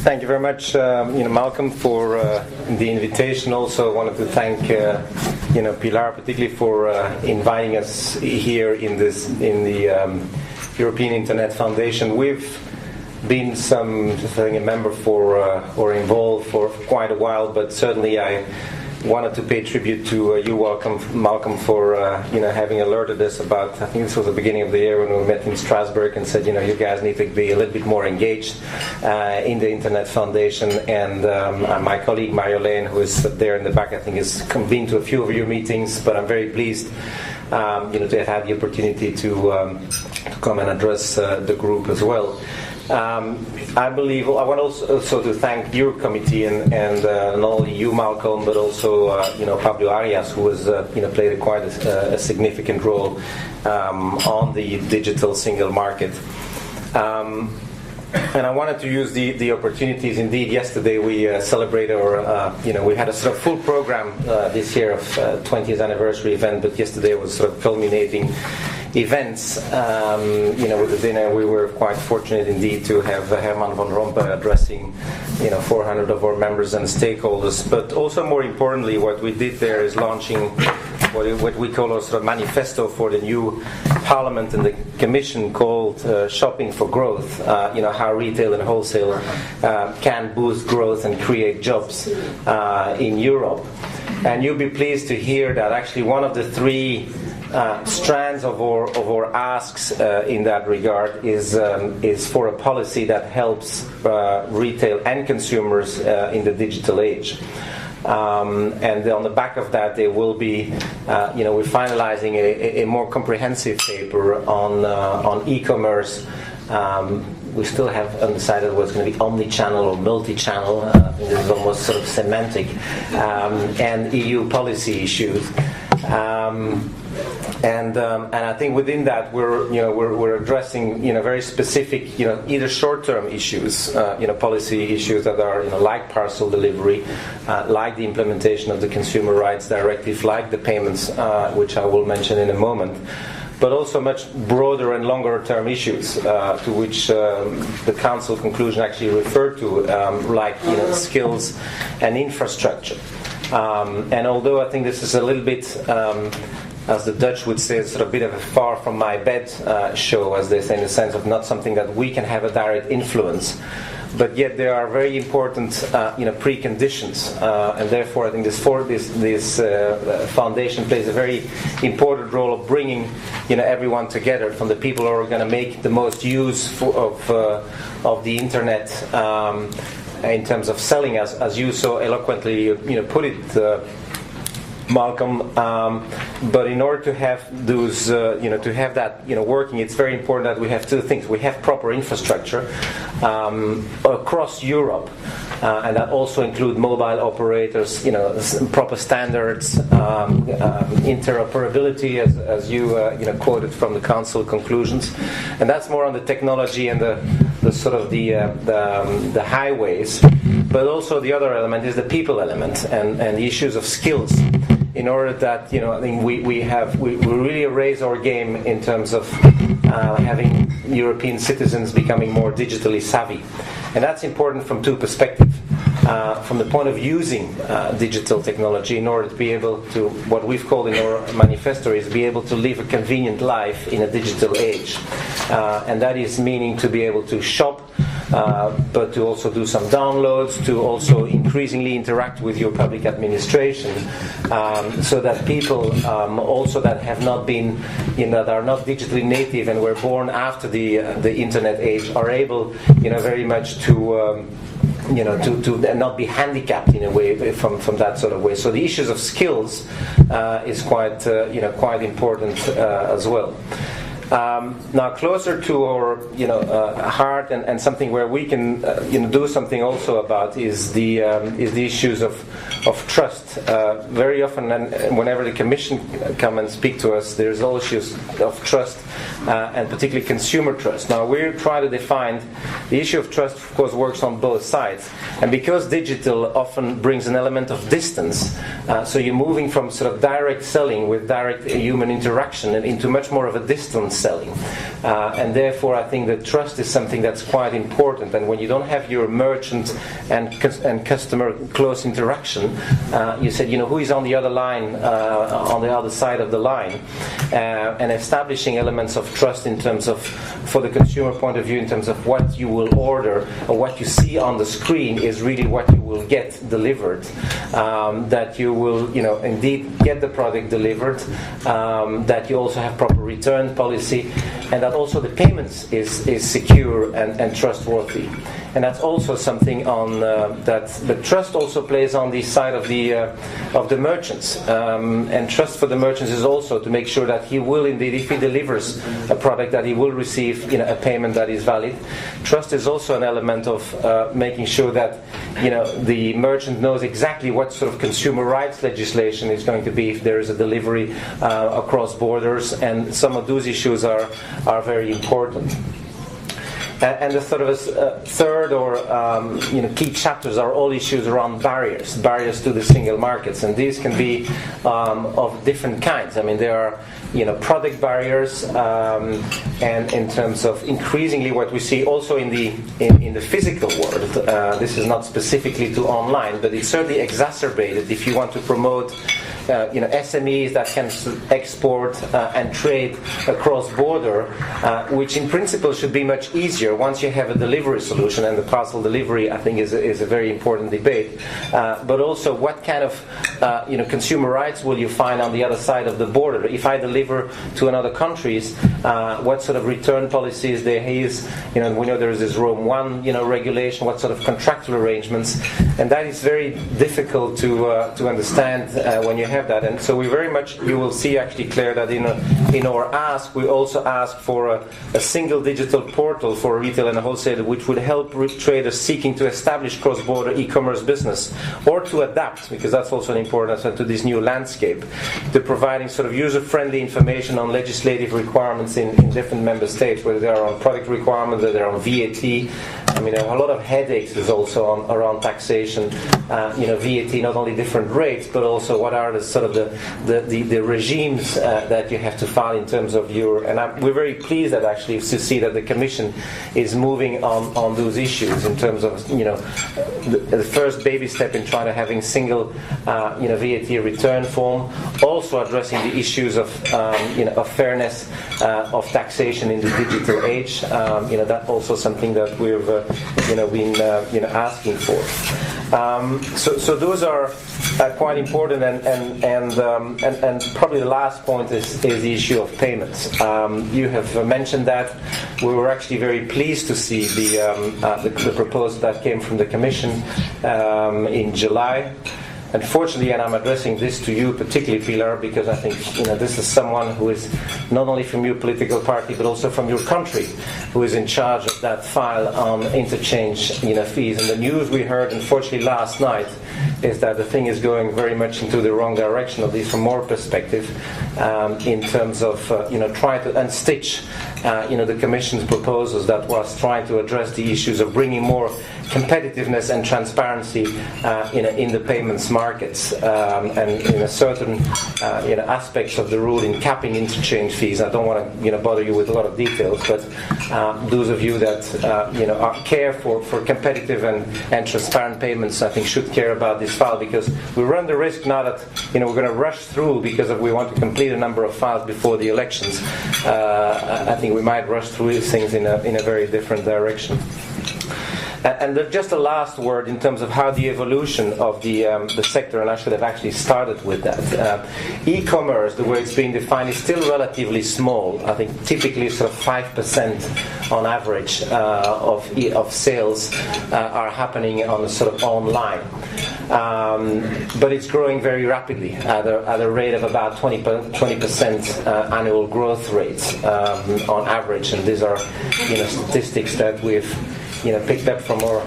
Thank you very much, Malcolm, for the invitation. Also, I wanted to thank Pilar, particularly for inviting us here in the European Internet Foundation. We've been a member for or involved for quite a while, but certainly I wanted to pay tribute to you, Malcolm, for having alerted us about, I think this was the beginning of the year when we met in Strasbourg, and said, you guys need to be a little bit more engaged in the Internet Foundation. And my colleague Marjolaine, who is there in the back, I think has been to a few of your meetings, but I'm very pleased to have had the opportunity to come and address the group as well. I believe I want also to thank your committee and not only you, Malcolm, but also Pablo Arias, who has played quite a significant role on the digital single market. And I wanted to use the opportunities. Indeed, yesterday we celebrated we had a sort of full program this year of 20th anniversary event, but yesterday was sort of culminating events, with the dinner. We were quite fortunate indeed to have Herman van Rompuy addressing 400 of our members and stakeholders. But also more importantly, what we did there is launching what we call a sort of manifesto for the new Parliament and the Commission called Shopping for Growth, how retail and wholesale can boost growth and create jobs in Europe. And you'll be pleased to hear that actually one of the three strands of our asks in that regard is for a policy that helps retail and consumers in the digital age. And on the back of that, there will be, we're finalizing a more comprehensive paper on e-commerce. We still have undecided whether it's going to be omni-channel or multi-channel. This is almost sort of semantic, and EU policy issues. And I think within that we're addressing very specific either short-term issues, policy issues that are like parcel delivery, like the implementation of the Consumer Rights Directive, like the payments, which I will mention in a moment, but also much broader and longer-term issues to which the Council conclusion actually referred to, like skills and infrastructure. And although I think this is a little bit, as the Dutch would say, sort of a bit of a far from my bed show, as they say, in the sense of not something that we can have a direct influence, but yet there are very important preconditions, and therefore I think this foundation plays a very important role of bringing everyone together, from the people who are going to make the most use of the internet in terms of selling, as you so eloquently put it, Malcolm. But in order to have those, to have that, working, it's very important that we have two things. We have proper infrastructure across Europe, and that also include mobile operators, proper standards, interoperability, as you quoted from the Council conclusions, and that's more on the technology and the sort of the highways. But also the other element is the people element and the issues of skills. In order that I think we really raise our game in terms of having European citizens becoming more digitally savvy, and that's important from two perspectives. From the point of using digital technology in order to be able to, what we've called in our manifesto, is be able to live a convenient life in a digital age, and that is meaning to be able to shop, but to also do some downloads, to also increasingly interact with your public administration, so that people also that have not been, that are not digitally native and were born after the internet age are able, very much to not be handicapped in a way from that sort of way. So the issues of skills is quite important as well. Now, closer to our heart and something where we can do something also about is the issues of trust. Very often, and whenever the Commission come and speak to us, there's all issues of trust, and particularly consumer trust. Now, we try to define the issue of trust. Of course, works on both sides, and because digital often brings an element of distance, so you're moving from sort of direct selling with direct human interaction and into much more of a distance selling. and therefore I think that trust is something that's quite important. And when you don't have your merchant and customer close interaction, you said, who is on the other line, on the other side of the line, and establishing elements of trust in terms of, for the consumer point of view, in terms of what you will order or what you see on the screen is really what you will get delivered, that you will indeed get the product delivered, that you also have proper return policy, and that also the payments is secure and trustworthy. And that's also something on that. But trust also plays on the side of the merchants. And trust for the merchants is also to make sure that he will indeed, if he delivers a product, that he will receive a payment that is valid. Trust is also an element of making sure that the merchant knows exactly what sort of consumer rights legislation is going to be if there is a delivery across borders. And some of those issues are very important. And the sort of third or key chapters are all issues around barriers to the single markets, and these can be of different kinds. I mean, there are product barriers, and in terms of increasingly what we see also in the physical world. This is not specifically to online, but it's certainly exacerbated if you want to promote SMEs that can export and trade across border, which in principle should be much easier once you have a delivery solution, and the parcel delivery I think is a very important debate. But also, what kind of consumer rights will you find on the other side of the border? If I deliver to another countries, what sort of return policies there is? We know there is this Rome 1 regulation. What sort of contractual arrangements? And that is very difficult to understand when you have that. And so we very much, you will see actually, Claire, that in our ask, we also ask for a single digital portal for a retailer and a wholesaler, which would help traders seeking to establish cross-border e-commerce business, or to adapt, because that's also an important aspect, to this new landscape, to providing sort of user-friendly information on legislative requirements in different member states, whether they are on product requirements, whether they're on VAT. I mean, there are a lot of headaches is also around taxation. VAT, not only different rates, but also what are the sort of the regimes that you have to file in terms of your. And we're very pleased that actually to see that the Commission is moving on those issues in terms of the first baby step in trying to having single VAT return form, also addressing the issues of fairness of taxation in the digital age. That's also something that we've been asking for. So those are quite important, and probably the last point is the issue of payments. You have mentioned that. We were actually very pleased to see the proposal that came from the Commission in July. Unfortunately, and I'm addressing this to you particularly, Pilar, because I think this is someone who is not only from your political party but also from your country, who is in charge of that file on interchange fees. And the news we heard, unfortunately, last night is that the thing is going very much into the wrong direction, at least from our perspective, in terms of trying to unstitch the Commission's proposals that was trying to address the issues of bringing more competitiveness and transparency in the payments markets, and in a certain aspects of the rule in capping interchange fees. I don't want to bother you with a lot of details, but those of you that care for competitive and transparent payments, I think, should care about this file, because we run the risk now that we're going to rush through because we want to complete a number of files before the elections. I think we might rush through these things in a very different direction. And just a last word in terms of how the evolution of the sector, and I should have actually started with that. E-commerce, the way it's being defined, is still relatively small. I think typically sort of 5% on average of sales are happening on a sort of online. But it's growing very rapidly at a rate of about 20% annual growth rates on average. And these are statistics that we've picked up from our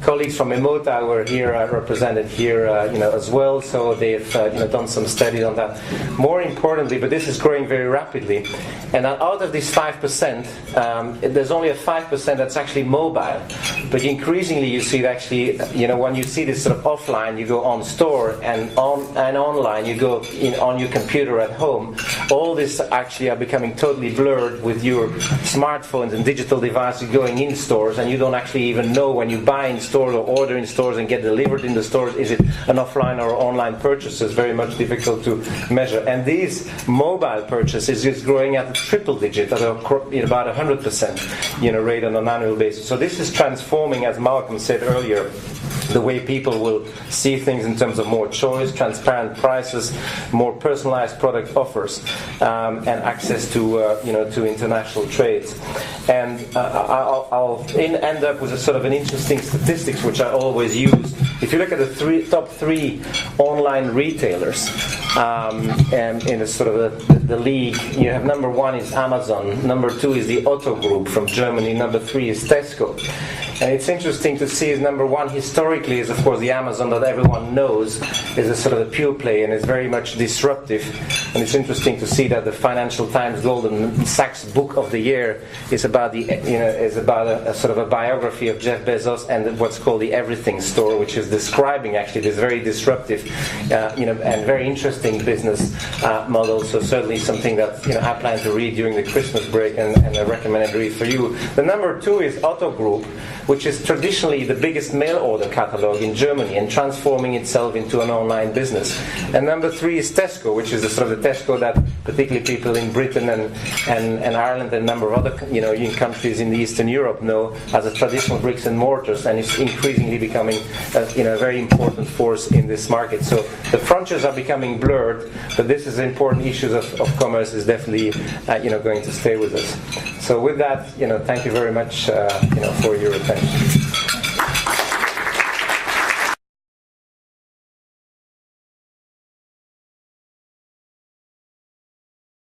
colleagues from Emota were here, represented here, as well. So they've done some studies on that. More importantly, but this is growing very rapidly, and out of this 5%, there's only a 5% that's actually mobile. But increasingly, you see that actually, when you see this sort of offline, you go on store, and online, you go on your computer at home. All this actually are becoming totally blurred with your smartphones and digital devices going in stores, and you don't actually even know when you buy in stores or order in stores and get delivered in the stores, is it an offline or online purchase? Is very much difficult to measure. And these mobile purchases is growing at a triple digit, at about 100% rate on an annual basis. So this is transforming, as Malcolm said earlier, the way people will see things in terms of more choice, transparent prices, more personalized product offers, and access to international trades. And I'll end up with a sort of an interesting statistics which I always use. If you look at the top three online retailers, and in a sort of the league, you have number one is Amazon, number two is the Otto Group from Germany, number three is Tesco. And it's interesting to see is number one historically is of course the Amazon that everyone knows is a sort of a pure play and is very much disruptive. And it's interesting to see that the Financial Times Golden Sachs Book of the Year is about a sort of a biography of Jeff Bezos and what's called the Everything Store, which is describing actually this very disruptive, and very interesting business model. So certainly something that I plan to read during the Christmas break, and I recommend it read for you. The number two is Otto Group, which is traditionally the biggest mail order catalog in Germany and transforming itself into an online business. And number three is Tesco, which is the sort of the Tesco that particularly people in Britain and Ireland and a number of other countries in Eastern Europe know as a traditional bricks and mortars, and it's increasingly becoming a very important force in this market. So the frontiers are becoming blurred, but this is important issues of commerce is definitely going to stay with us. So with that, thank you very much for your attention.